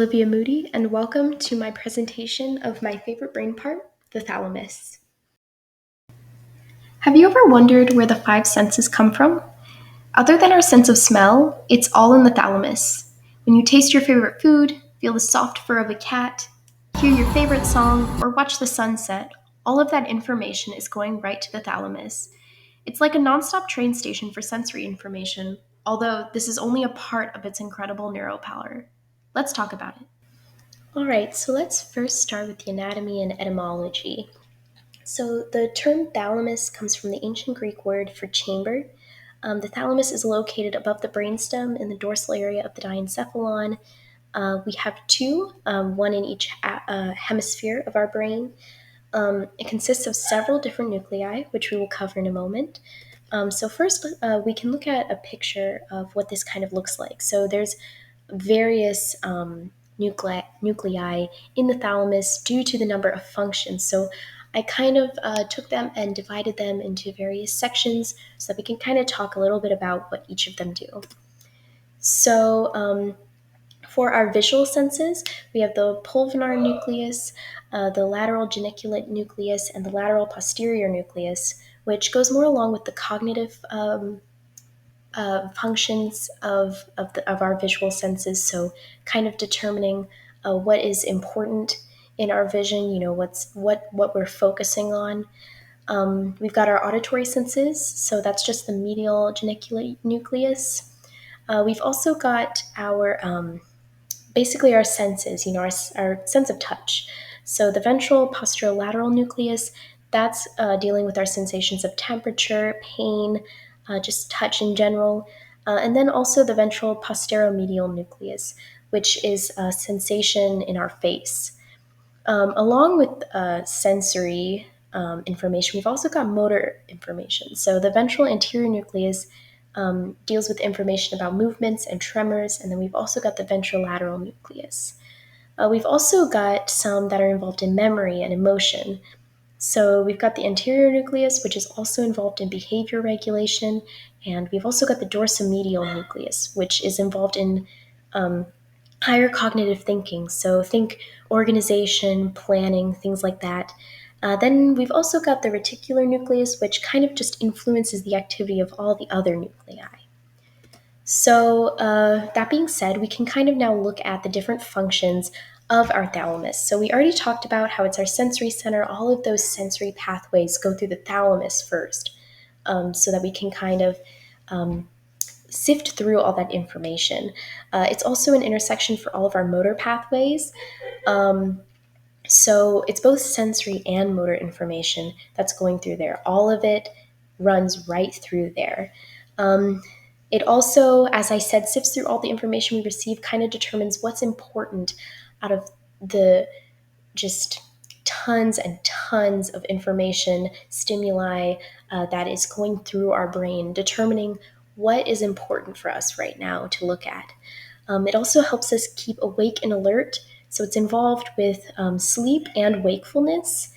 Olivia Moody, and welcome to my presentation of my favorite brain part, the thalamus. Have you ever wondered where the five senses come from? Other than our sense of smell, it's all in the thalamus. When you taste your favorite food, feel the soft fur of a cat, hear your favorite song, or watch the sunset, all of that information is going right to the thalamus. It's like a nonstop train station for sensory information, although this is only a part of its incredible neuropower. Let's talk about it. All right, so let's first start with the anatomy and etymology. So, the term thalamus comes from the ancient Greek word for chamber. The thalamus is located above the brainstem in the dorsal area of the diencephalon. We have two, one in each hemisphere of our brain. It consists of several different nuclei, which we will cover in a moment. So, first, we can look at a picture of what this kind of looks like. So, there's various nuclei in the thalamus due to the number of functions. So I kind of took them and divided them into various sections so that we can kind of talk a little bit about what each of them do. So for our visual senses, we have the pulvinar nucleus, the lateral geniculate nucleus, and the lateral posterior nucleus, which goes more along with the cognitive functions of our visual senses. So, kind of determining what is important in our vision. You know, what we're focusing on. We've got our auditory senses. So that's just the medial geniculate nucleus. We've also got our basically our senses. You know, our sense of touch. So the ventral posterolateral nucleus. That's dealing with our sensations of temperature, pain, just touch in general. And then also the ventral posteromedial nucleus, which is a sensation in our face. Along with sensory information, we've also got motor information. So the ventral anterior nucleus deals with information about movements and tremors, and then we've also got the ventrolateral nucleus. We've also got some that are involved in memory and emotion. So we've got the anterior nucleus, which is also involved in behavior regulation, and we've also got the dorsomedial nucleus, which is involved in higher cognitive thinking. So think organization, planning, things like that. Then we've also got the reticular nucleus, which kind of just influences the activity of all the other nuclei. So, that being said, we can kind of now look at the different functions of our thalamus. So, we already talked about how it's our sensory center. All of those sensory pathways go through the thalamus first, so that we can kind of sift through all that information. It's also an intersection for all of our motor pathways. So, it's both sensory and motor information that's going through there. All of it runs right through there. It also, as I said, sifts through all the information we receive, kind of determines what's important out of the just tons and tons of information, stimuli that is going through our brain, determining what is important for us right now to look at. It also helps us keep awake and alert, so it's involved with sleep and wakefulness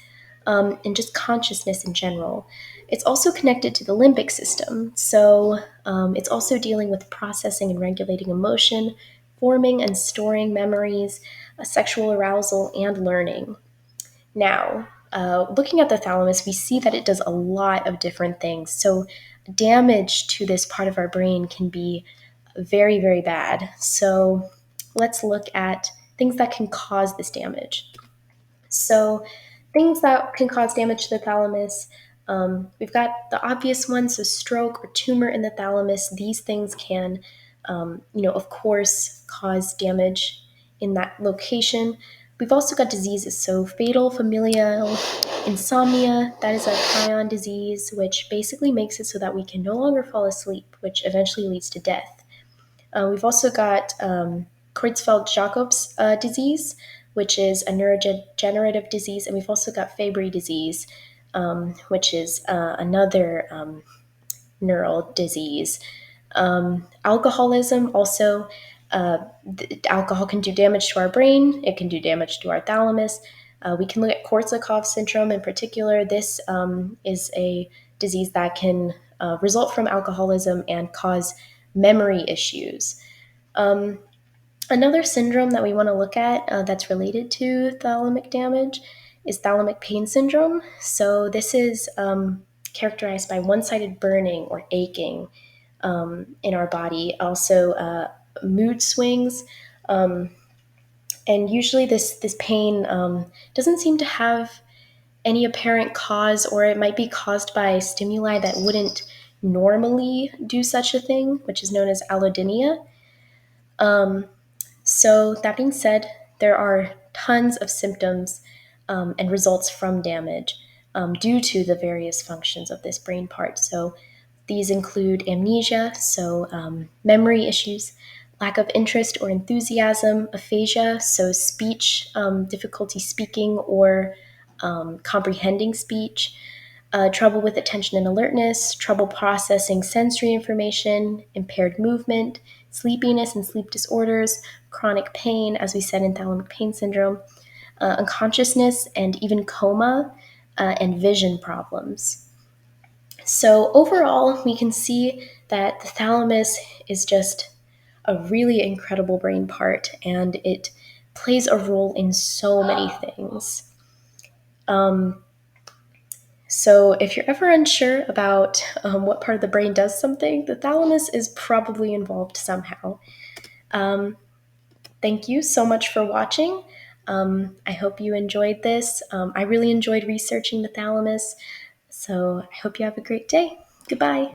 and just consciousness in general. It's also connected to the limbic system, so it's also dealing with processing and regulating emotion, forming and storing memories, sexual arousal, and learning. Now, looking at the thalamus, we see that it does a lot of different things. So, damage to this part of our brain can be very, very bad. So, let's look at things that can cause this damage. So, things that can cause damage to the thalamus, we've got the obvious ones, so stroke or tumor in the thalamus. These things can, of course, cause damage in that location. We've also got diseases, so fatal familial insomnia, that is a prion disease, which basically makes it so that we can no longer fall asleep, which eventually leads to death. We've also got Creutzfeldt-Jacobs disease, which is a neurodegenerative disease, and we've also got Fabry disease, which is another neural disease. Alcoholism also, alcohol can do damage to our brain. It can do damage to our thalamus. We can look at Korsakoff syndrome in particular. This is a disease that can result from alcoholism and cause memory issues. Another syndrome that we want to look at that's related to thalamic damage is thalamic pain syndrome. So this is characterized by one-sided burning or aching in our body. Also, mood swings, um, and usually this pain doesn't seem to have any apparent cause, or it might be caused by stimuli that wouldn't normally do such a thing, which is known as allodynia. Um, so, that being said, there are tons of symptoms and results from damage due to the various functions of this brain part. So, these include amnesia, so memory issues, lack of interest or enthusiasm, aphasia, so speech, difficulty speaking or comprehending speech, trouble with attention and alertness, trouble processing sensory information, impaired movement, sleepiness and sleep disorders, chronic pain, as we said in thalamic pain syndrome, unconsciousness, and even coma and vision problems. So, overall, we can see that the thalamus is just a really incredible brain part, and it plays a role in so many things. Um, so, if you're ever unsure about what part of the brain does something, the thalamus is probably involved somehow. Um, Thank you so much for watching. I hope you enjoyed this. I really enjoyed researching the thalamus. So I hope you have a great day. Goodbye.